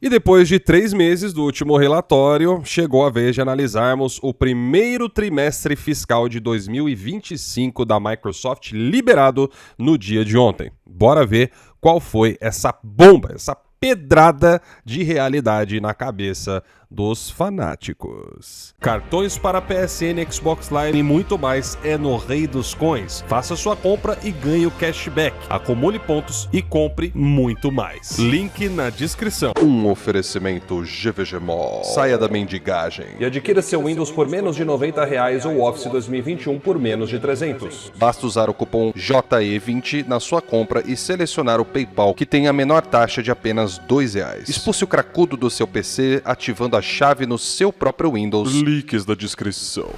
E depois de 3 meses do último relatório, chegou a vez de analisarmos o primeiro trimestre fiscal de 2025 da Microsoft liberado no dia de ontem. Bora ver qual foi essa bomba, essa pedrada de realidade na cabeça dos fanáticos. Cartões para PSN, Xbox Live e muito mais é no Rei dos Coins. Faça sua compra e ganhe o cashback. Acumule pontos e compre muito mais. Link na descrição. Um oferecimento GVG Mall. Saia da mendigagem. E adquira seu Windows por menos de R$90 ou Office 2021 por menos de 300. Basta usar o cupom JE20 na sua compra e selecionar o PayPal, que tem a menor taxa de apenas R$2. Expulse o cracudo do seu PC ativando a chave no seu próprio Windows. Links na descrição.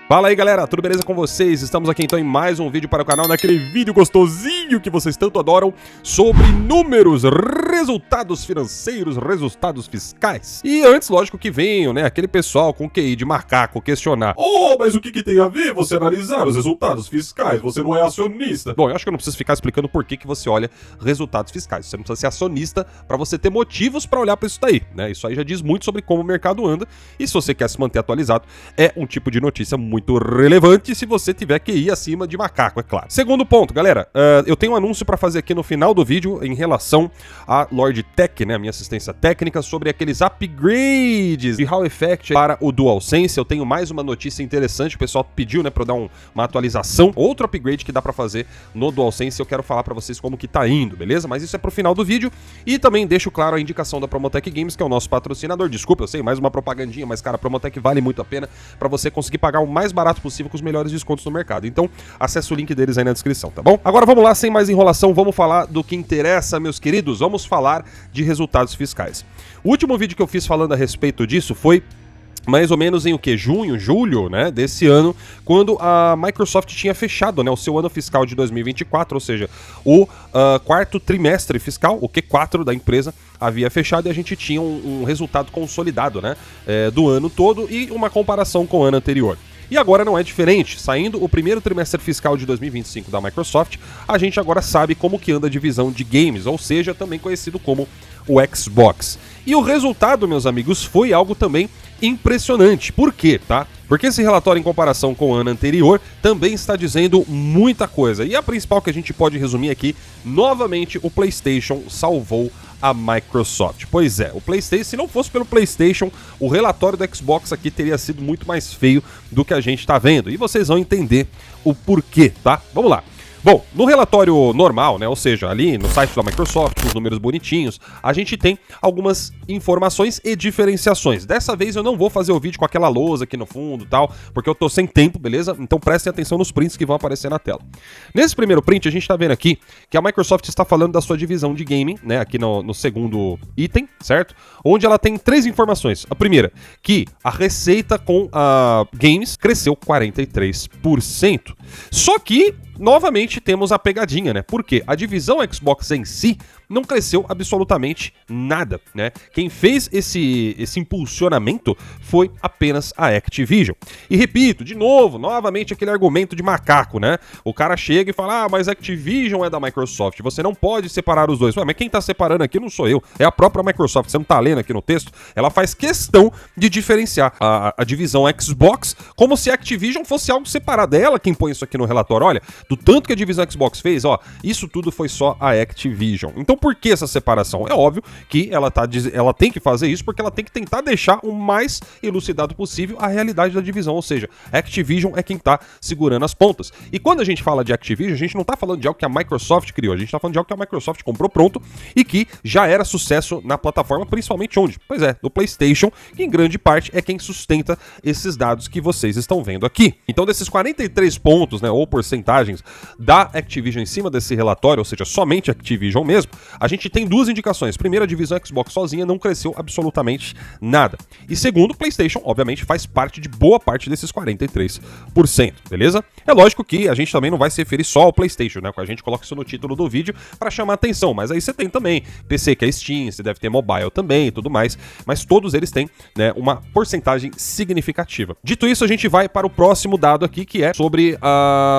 Fala aí galera, tudo beleza com vocês? Estamos aqui então em mais um vídeo para o canal, naquele vídeo gostosinho que vocês tanto adoram, sobre números, resultados financeiros, resultados fiscais. E antes, lógico que venho, né, aquele pessoal com QI de macaco questionar: "Oh, mas o que tem a ver você analisar os resultados fiscais? Você não é acionista." Bom, eu acho que eu não preciso ficar explicando por que você olha resultados fiscais. Você não precisa ser acionista para você ter motivos para olhar para isso daí, né? Isso aí já diz muito sobre como o mercado anda, e se você quer se manter atualizado, é um tipo de notícia muito relevante se você tiver que ir acima de macaco, é claro. Segundo ponto, galera, eu tenho um anúncio para fazer aqui no final do vídeo em relação a Lord Tech, né, a minha assistência técnica, sobre aqueles upgrades de Hall Effect para o DualSense. Eu tenho mais uma notícia interessante, o pessoal pediu, né, para eu dar uma atualização, outro upgrade que dá para fazer no DualSense. Eu quero falar para vocês como que tá indo, beleza? Mas isso é pro final do vídeo, e também deixo claro a indicação da Promotech Games, que é o nosso patrocinador. Desculpa, eu sei, mais uma propagandinha, mas cara, a Promotech vale muito a pena para você conseguir pagar o mais barato possível com os melhores descontos no mercado. Então, acesse o link deles aí na descrição, tá bom? Agora vamos lá, sem mais enrolação, vamos falar do que interessa, meus queridos. Vamos falar de resultados fiscais. O último vídeo que eu fiz falando a respeito disso foi mais ou menos em o que? Junho, julho, né, desse ano, quando a Microsoft tinha fechado, né, o seu ano fiscal de 2024, ou seja, o quarto trimestre fiscal, o Q4 da empresa, havia fechado, e a gente tinha um resultado consolidado, né, do ano todo e uma comparação com o ano anterior. E agora não é diferente. Saindo o primeiro trimestre fiscal de 2025 da Microsoft, a gente agora sabe como que anda a divisão de games, ou seja, também conhecido como o Xbox. E o resultado, meus amigos, foi algo também impressionante. Por quê, tá? Porque esse relatório, em comparação com o ano anterior, também está dizendo muita coisa. E a principal que a gente pode resumir aqui, novamente, o PlayStation salvou a Microsoft. Pois é, o PlayStation, se não fosse pelo PlayStation, o relatório do Xbox aqui teria sido muito mais feio do que a gente está vendo. E vocês vão entender o porquê, tá? Vamos lá. Bom, no relatório normal, né, ou seja, ali no site da Microsoft, com os números bonitinhos, a gente tem algumas informações e diferenciações. Dessa vez eu não vou fazer o vídeo com aquela lousa aqui no fundo e tal, porque eu tô sem tempo, beleza? Então prestem atenção nos prints que vão aparecer na tela. Nesse primeiro print, a gente tá vendo aqui que a Microsoft está falando da sua divisão de gaming, né, aqui no segundo item, certo? Onde ela tem 3 informações. A primeira, que a receita com games cresceu 43%. Só que novamente temos a pegadinha, né? Porque a divisão Xbox em si não cresceu absolutamente nada, né? Quem fez esse impulsionamento foi apenas a Activision. E repito, de novo, novamente aquele argumento de macaco, né? O cara chega e fala: "Ah, mas a Activision é da Microsoft, você não pode separar os dois." Ué, mas quem tá separando aqui não sou eu, é a própria Microsoft. Você não tá lendo aqui no texto? Ela faz questão de diferenciar a divisão Xbox como se a Activision fosse algo separado. É ela quem põe isso aqui no relatório. Olha, do tanto que a divisão Xbox fez, ó, isso tudo foi só a Activision. Então por que essa separação? É óbvio que ela tem que fazer isso porque ela tem que tentar deixar o mais elucidado possível a realidade da divisão, ou seja, a Activision é quem tá segurando as pontas. E quando a gente fala de Activision, a gente não tá falando de algo que a Microsoft criou, a gente tá falando de algo que a Microsoft comprou pronto e que já era sucesso na plataforma, principalmente onde? Pois é, no PlayStation, que em grande parte é quem sustenta esses dados que vocês estão vendo aqui. Então desses 43 pontos, né, ou porcentagens da Activision em cima desse relatório, ou seja, somente Activision mesmo, a gente tem 2 indicações. Primeiro, a divisão Xbox sozinha não cresceu absolutamente nada. E segundo, o PlayStation, obviamente, faz parte de boa parte desses 43%, beleza? É lógico que a gente também não vai se referir só ao PlayStation, né? A gente coloca isso no título do vídeo para chamar atenção, mas aí você tem também PC, que é Steam, você deve ter mobile também e tudo mais, mas todos eles têm, né, uma porcentagem significativa. Dito isso, a gente vai para o próximo dado aqui, que é sobre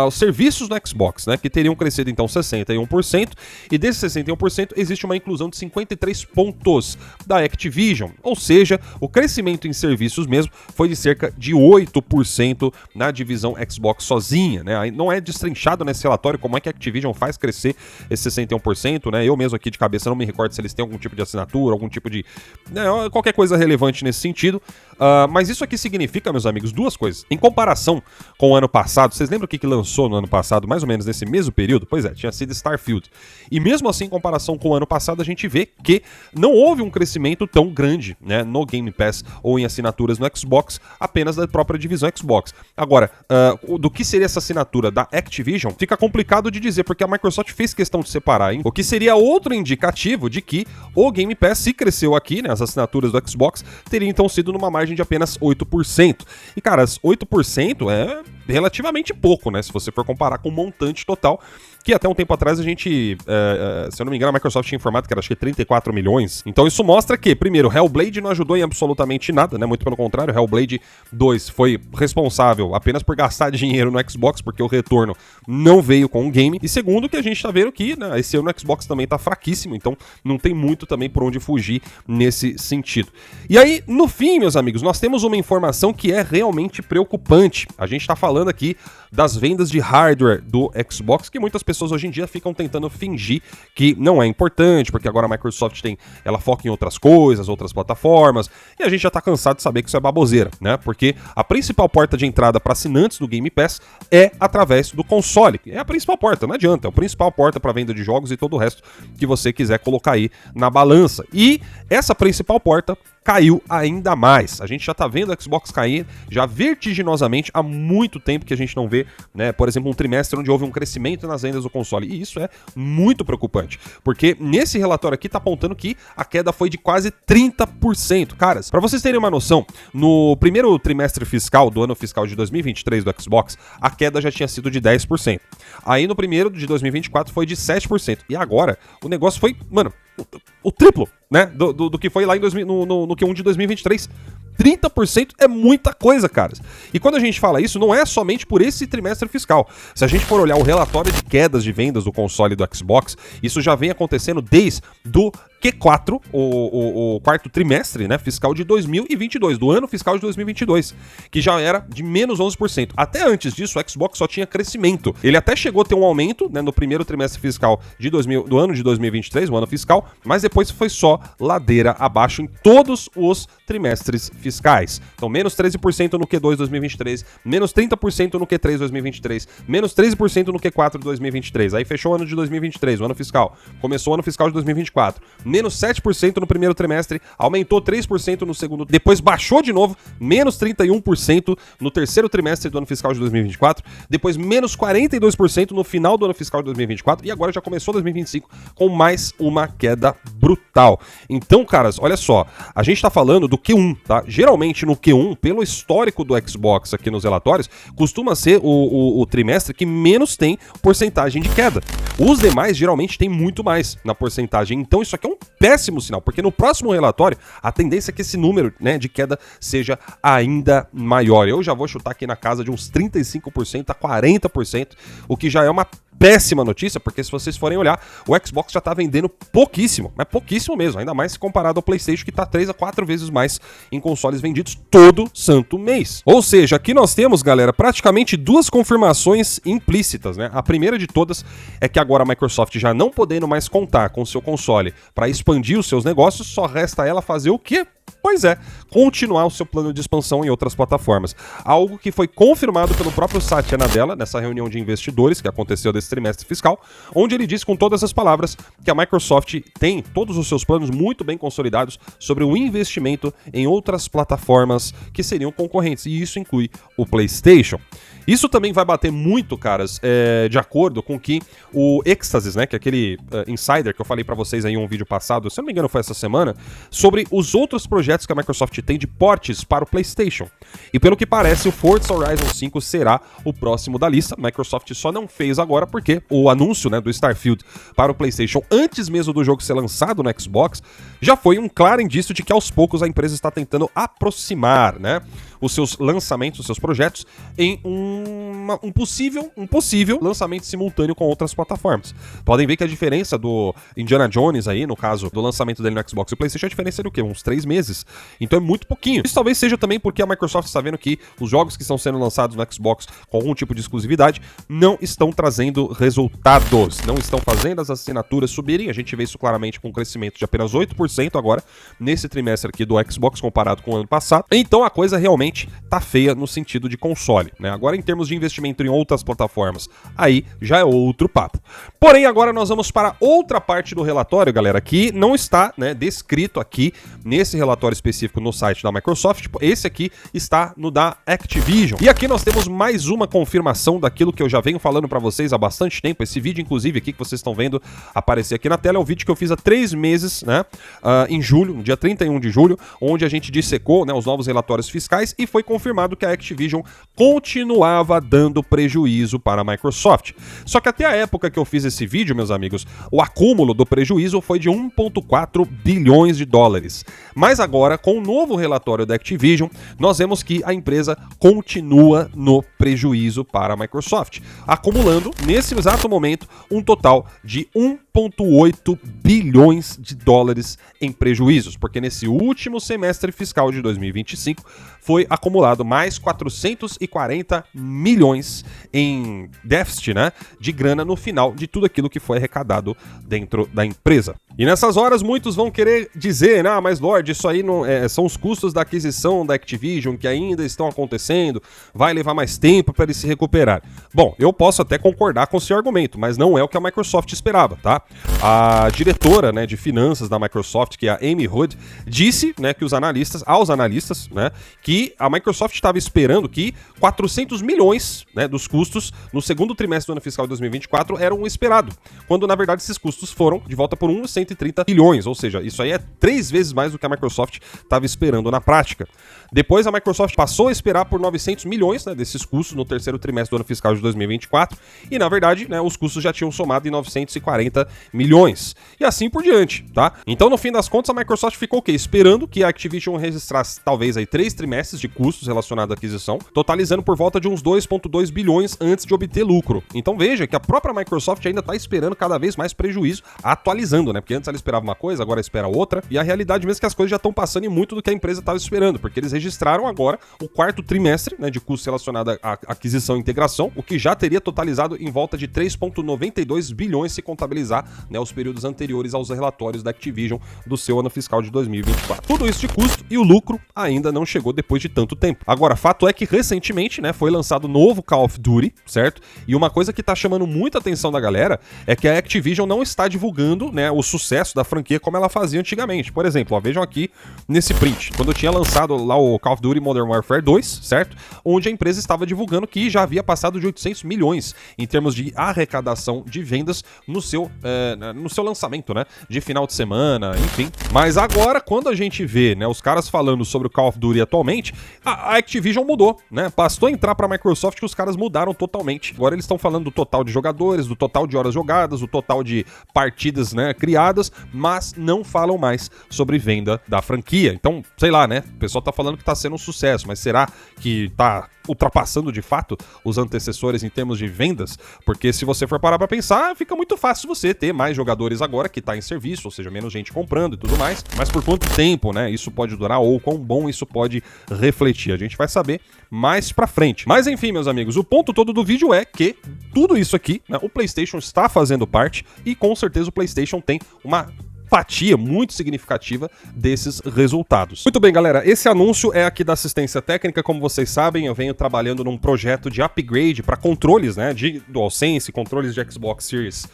os serviços serviços no Xbox, né, que teriam crescido então 61%, e desses 61% existe uma inclusão de 53 pontos da Activision, ou seja, o crescimento em serviços mesmo foi de cerca de 8% na divisão Xbox sozinha, né? Não é destrinchado nesse relatório como é que a Activision faz crescer esse 61%, né? Eu mesmo aqui de cabeça não me recordo se eles têm algum tipo de assinatura, algum tipo de... né, qualquer coisa relevante nesse sentido. Mas isso aqui significa, meus amigos, duas coisas. Em comparação com o ano passado, vocês lembram o que lançou no ano passado, mais ou menos nesse mesmo período? Pois é, tinha sido Starfield. E mesmo assim, em comparação com o ano passado, a gente vê que não houve um crescimento tão grande, né, no Game Pass ou em assinaturas no Xbox, apenas da própria divisão Xbox. Agora, do que seria essa assinatura da Activision, fica complicado de dizer, porque a Microsoft fez questão de separar, hein? O que seria outro indicativo de que o Game Pass, se cresceu aqui, né, as assinaturas do Xbox, teria então sido numa margem de apenas 8%. E, cara, 8% é relativamente pouco, né, se você for comparar com o montante total, que até um tempo atrás a gente, se eu não me engano, a Microsoft tinha informado que era, acho que 34 milhões. Então isso mostra que, primeiro, Hellblade não ajudou em absolutamente nada, né? Muito pelo contrário, Hellblade 2 foi responsável apenas por gastar dinheiro no Xbox, porque o retorno não veio com o game. E segundo, que a gente tá vendo que, né, esse ano o Xbox também tá fraquíssimo, então não tem muito também por onde fugir nesse sentido. E aí, no fim, meus amigos, nós temos uma informação que é realmente preocupante. A gente tá falando aqui das vendas de hardware do Xbox, que muitas pessoas hoje em dia ficam tentando fingir que não é importante, porque agora a Microsoft ela foca em outras coisas, outras plataformas, e a gente já tá cansado de saber que isso é baboseira, né? Porque a principal porta de entrada para assinantes do Game Pass é através do console. É a principal porta, não adianta, é a principal porta para venda de jogos e todo o resto que você quiser colocar aí na balança. E essa principal porta caiu ainda mais. A gente já tá vendo o Xbox cair já vertiginosamente há muito tempo que a gente não vê, né, por exemplo, um trimestre onde houve um crescimento nas vendas do console. E isso é muito preocupante, porque nesse relatório aqui tá apontando que a queda foi de quase 30%. Caras, pra vocês terem uma noção, no primeiro trimestre fiscal do ano fiscal de 2023 do Xbox, a queda já tinha sido de 10%. Aí no primeiro de 2024 foi de 7%. E agora o negócio foi, mano, o triplo, né, do que foi lá no Q1 de 2023. 30% é muita coisa, caras. E quando a gente fala isso, não é somente por esse trimestre fiscal. Se a gente for olhar o relatório de quedas de vendas do console do Xbox, isso já vem acontecendo desde do Q4, o quarto trimestre, né, fiscal de 2022, do ano fiscal de 2022, que já era de menos 11%. Até antes disso, o Xbox só tinha crescimento. Ele até chegou a ter um aumento, né, no primeiro trimestre fiscal do ano de 2023, o ano fiscal, mas depois foi só ladeira abaixo em todos os trimestres fiscais. Então, menos 13% no Q2 2023, menos 30% no Q3 2023, menos 13% no Q4 2023. Aí fechou o ano de 2023, o ano fiscal. Começou o ano fiscal de 2024. Menos 7% no primeiro trimestre, aumentou 3% no segundo, depois baixou de novo, menos 31% no terceiro trimestre do ano fiscal de 2024, depois menos 42% no final do ano fiscal de 2024 e agora já começou 2025 com mais uma queda brutal. Então, caras, olha só, a gente tá falando do Q1, tá? Geralmente no Q1, pelo histórico do Xbox aqui nos relatórios, costuma ser o trimestre que menos tem porcentagem de queda. Os demais geralmente tem muito mais na porcentagem, então isso aqui é um péssimo sinal, porque no próximo relatório a tendência é que esse número, né, de queda seja ainda maior. Eu já vou chutar aqui na casa de uns 35% a 40%, o que já é uma péssima notícia, porque se vocês forem olhar, o Xbox já tá vendendo pouquíssimo, mas pouquíssimo mesmo, ainda mais se comparado ao PlayStation, que tá 3 a 4 vezes mais em consoles vendidos todo santo mês. Ou seja, aqui nós temos, galera, praticamente duas confirmações implícitas, né? A primeira de todas é que agora a Microsoft, já não podendo mais contar com o seu console para expandir os seus negócios, só resta ela fazer o quê? Pois é, continuar o seu plano de expansão em outras plataformas. Algo que foi confirmado pelo próprio Satya Nadella nessa reunião de investidores que aconteceu desse trimestre fiscal, onde ele disse com todas as palavras que a Microsoft tem todos os seus planos muito bem consolidados sobre o investimento em outras plataformas que seriam concorrentes, e isso inclui o PlayStation. Isso também vai bater muito, caras, de acordo com que o Ecstasis, né, que é aquele insider que eu falei pra vocês aí em um vídeo passado, se eu não me engano foi essa semana, sobre os outros projetos que a Microsoft tem de portes para o PlayStation. E pelo que parece, o Forza Horizon 5 será o próximo da lista. A Microsoft só não fez agora porque o anúncio, né, do Starfield para o PlayStation, antes mesmo do jogo ser lançado no Xbox, já foi um claro indício de que aos poucos a empresa está tentando aproximar, né, os seus lançamentos, os seus projetos em um um possível lançamento simultâneo com outras plataformas. Podem ver que a diferença do Indiana Jones aí, no caso do lançamento dele no Xbox e PlayStation, a diferença é do quê? Uns 3 meses. Então é muito pouquinho. Isso talvez seja também porque a Microsoft está vendo que os jogos que estão sendo lançados no Xbox com algum tipo de exclusividade não estão trazendo resultados, não estão fazendo as assinaturas subirem. A gente vê isso claramente com um crescimento de apenas 8% agora, nesse trimestre aqui do Xbox comparado com o ano passado. Então a coisa realmente tá feia no sentido de console, né? Agora em termos de investimento em outras plataformas, aí já é outro papo. Porém, agora nós vamos para outra parte do relatório, galera, que não está, né, descrito aqui nesse relatório específico no site da Microsoft. Esse aqui está no da Activision. E aqui nós temos mais uma confirmação daquilo que eu já venho falando para vocês há bastante tempo. Esse vídeo, inclusive, aqui que vocês estão vendo aparecer aqui na tela, é um vídeo que eu fiz há 3 meses, né, em julho, no dia 31 de julho, onde a gente dissecou, né, os novos relatórios fiscais e foi confirmado que a Activision continuava dando prejuízo para a Microsoft. Só que até a época que eu fiz esse vídeo, meus amigos, o acúmulo do prejuízo foi de 1,4 bilhões de dólares. Mas agora, com o novo relatório da Activision, nós vemos que a empresa continua no prejuízo para a Microsoft, acumulando, nesse exato momento, um total de 1,8 bilhões de dólares em prejuízos, porque nesse último semestre fiscal de 2025 foi acumulado mais 440 milhões em déficit, né, de grana no final de tudo aquilo que foi arrecadado dentro da empresa. E nessas horas muitos vão querer dizer, ah, mas Lorde, isso aí não são os custos da aquisição da Activision que ainda estão acontecendo, vai levar mais tempo para ele se recuperar. Bom, eu posso até concordar com o seu argumento, mas não é o que a Microsoft esperava, tá? A diretora, né, de finanças da Microsoft, que é a Amy Hood, disse, né, que aos analistas, né, que a Microsoft estava esperando que 400 milhões, né, dos custos no segundo trimestre do ano fiscal de 2024 eram o esperado, quando na verdade esses custos foram de volta por 130 bilhões, ou seja, isso aí é 3 vezes mais do que a Microsoft estava esperando na prática. Depois a Microsoft passou a esperar por 900 milhões, né, desses custos no terceiro trimestre do ano fiscal de 2024 e na verdade, né, os custos já tinham somado em 940 milhões e assim por diante, tá? Então no fim das contas a Microsoft ficou o quê? Esperando que a Activision registrasse talvez aí 3 trimestres de custos relacionados à aquisição, totalizando por volta de uns 2,2 bilhões antes de obter lucro. Então veja que a própria Microsoft ainda está esperando cada vez mais prejuízo, atualizando, né? Porque antes ela esperava uma coisa, agora espera outra, e a realidade mesmo é que as coisas já estão passando em muito do que a empresa estava esperando, porque eles registraram agora o 4º trimestre, né, de custos relacionados à aquisição e integração, o que já teria totalizado em volta de 3,92 bilhões se contabilizar, né, os períodos anteriores aos relatórios da Activision do seu ano fiscal de 2024. Tudo isso de custo e o lucro ainda não chegou depois de tanto tempo. Agora, fato é que recentemente, né, foi lançado o novo Call of Duty, certo? E uma coisa que tá chamando muita atenção da galera é que a Activision não está divulgando, né, o sucesso da franquia como ela fazia antigamente. Por exemplo, ó, vejam aqui nesse print, quando eu tinha lançado lá o Call of Duty Modern Warfare 2, certo? Onde a empresa estava divulgando que já havia passado de 800 milhões em termos de arrecadação de vendas no seu lançamento, né, de final de semana, enfim. Mas agora, quando a gente vê, né, os caras falando sobre o Call of Duty atualmente, a Activision mudou, né? Bastou entrar pra Microsoft que os caras mudaram totalmente. Agora eles estão falando do total de jogadores, do total de horas jogadas, do total de partidas, né, criadas, mas não falam mais sobre venda da franquia. Então, sei lá, né? O pessoal tá falando que tá sendo um sucesso, mas será que tá ultrapassando de fato os antecessores em termos de vendas? Porque se você for parar pra pensar, fica muito fácil você ter mais jogadores agora que tá em serviço, ou seja, menos gente comprando e tudo mais, mas por quanto tempo, né, isso pode durar ou quão bom isso pode refletir, a gente vai saber mais pra frente. Mas enfim, meus amigos, o ponto todo do vídeo é que tudo isso aqui, né, o PlayStation está fazendo parte e com certeza o PlayStation tem uma fatia muito significativa desses resultados. Muito bem, galera, esse anúncio é aqui da assistência técnica. Como vocês sabem, eu venho trabalhando num projeto de upgrade para controles, né, de DualSense, controles de Xbox Series,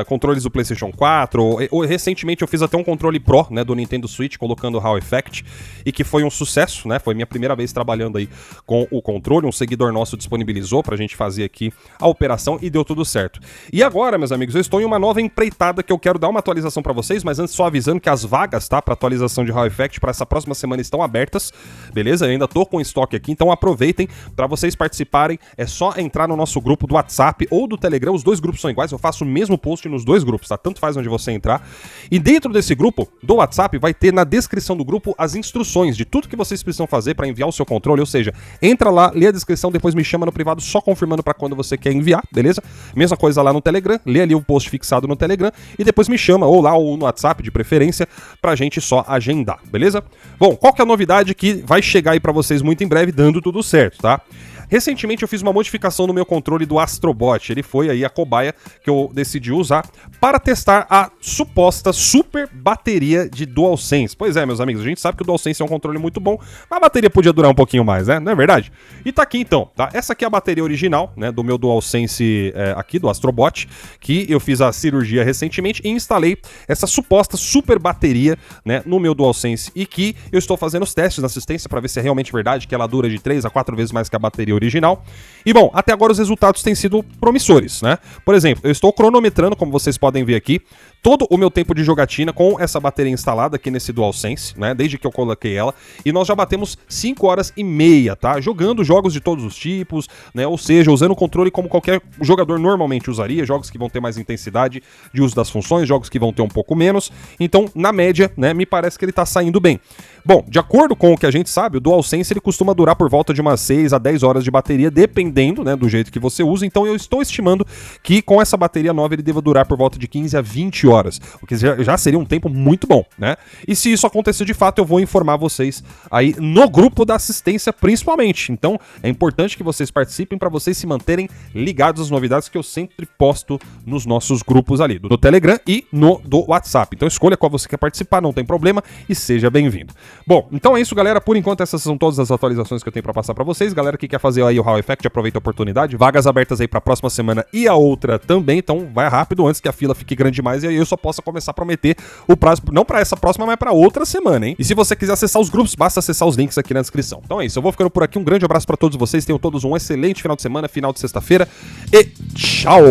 controles do PlayStation 4. Recentemente eu fiz até um controle Pro, né, do Nintendo Switch, colocando o Hall Effect, e que foi um sucesso, né? Foi minha primeira vez trabalhando aí com o controle. Um seguidor nosso disponibilizou pra gente fazer aqui a operação e deu tudo certo. E agora, meus amigos, eu estou em uma nova empreitada que eu quero dar uma atualização pra vocês, mas antes só avisando que as vagas, tá, pra atualização de Hall Effect pra essa próxima semana estão abertas, beleza? Eu ainda tô com estoque aqui, então aproveitem pra vocês participarem. É só entrar no nosso grupo do WhatsApp ou do Telegram, os dois grupos são iguais, eu faço o mesmo no post nos dois grupos, tá? Tanto faz onde você entrar. E dentro desse grupo, do WhatsApp, vai ter na descrição do grupo as instruções de tudo que vocês precisam fazer para enviar o seu controle, ou seja, entra lá, lê a descrição, depois me chama no privado, só confirmando para quando você quer enviar, beleza? Mesma coisa lá no Telegram, lê ali o post fixado no Telegram e depois me chama, ou lá ou no WhatsApp de preferência, pra gente só agendar, beleza? Bom, qual que é a novidade que vai chegar aí pra vocês muito em breve, dando tudo certo, tá? Recentemente eu fiz uma modificação no meu controle do Astrobot, ele foi aí a cobaia que eu decidi usar para testar a suposta super bateria de DualSense. Pois é, meus amigos, a gente sabe que o DualSense é um controle muito bom, mas a bateria podia durar um pouquinho mais, né? Não é verdade? E tá aqui então, tá? Essa aqui é a bateria original, né, do meu DualSense aqui, do Astrobot, que eu fiz a cirurgia recentemente e instalei essa suposta super bateria, né, no meu DualSense e que eu estou fazendo os testes na assistência para ver se é realmente verdade que ela dura de 3 a 4 vezes mais que a bateria original. E bom, até agora os resultados têm sido promissores, né? Por exemplo, eu estou cronometrando, como vocês podem ver aqui, todo o meu tempo de jogatina com essa bateria instalada aqui nesse DualSense, né? Desde que eu coloquei ela. E nós já batemos 5 horas e meia, tá? Jogando jogos de todos os tipos, né? Ou seja, usando o controle como qualquer jogador normalmente usaria. Jogos que vão ter mais intensidade de uso das funções, jogos que vão ter um pouco menos. Então, na média, né? Me parece que ele tá saindo bem. Bom, de acordo com o que a gente sabe, o DualSense ele costuma durar por volta de umas 6 a 10 horas de bateria, dependendo, né, do jeito que você usa. Então eu estou estimando que com essa bateria nova ele deva durar por volta de 15 a 20 horas, o que já seria um tempo muito bom, né? E se isso acontecer de fato, eu vou informar vocês aí no grupo da assistência principalmente. Então é importante que vocês participem para vocês se manterem ligados às novidades que eu sempre posto nos nossos grupos ali, do Telegram e do WhatsApp. Então escolha qual você quer participar, não tem problema, e seja bem-vindo. Bom, então é isso, galera. Por enquanto, essas são todas as atualizações que eu tenho pra passar pra vocês. Galera que quer fazer aí o Hall Effect, aproveita a oportunidade. Vagas abertas aí pra próxima semana e a outra também. Então vai rápido antes que a fila fique grande demais e aí eu só possa começar a prometer o prazo, não pra essa próxima, mas pra outra semana, hein? E se você quiser acessar os grupos, basta acessar os links aqui na descrição. Então é isso, eu vou ficando por aqui. Um grande abraço pra todos vocês. Tenham todos um excelente final de semana, final de sexta-feira. E tchau!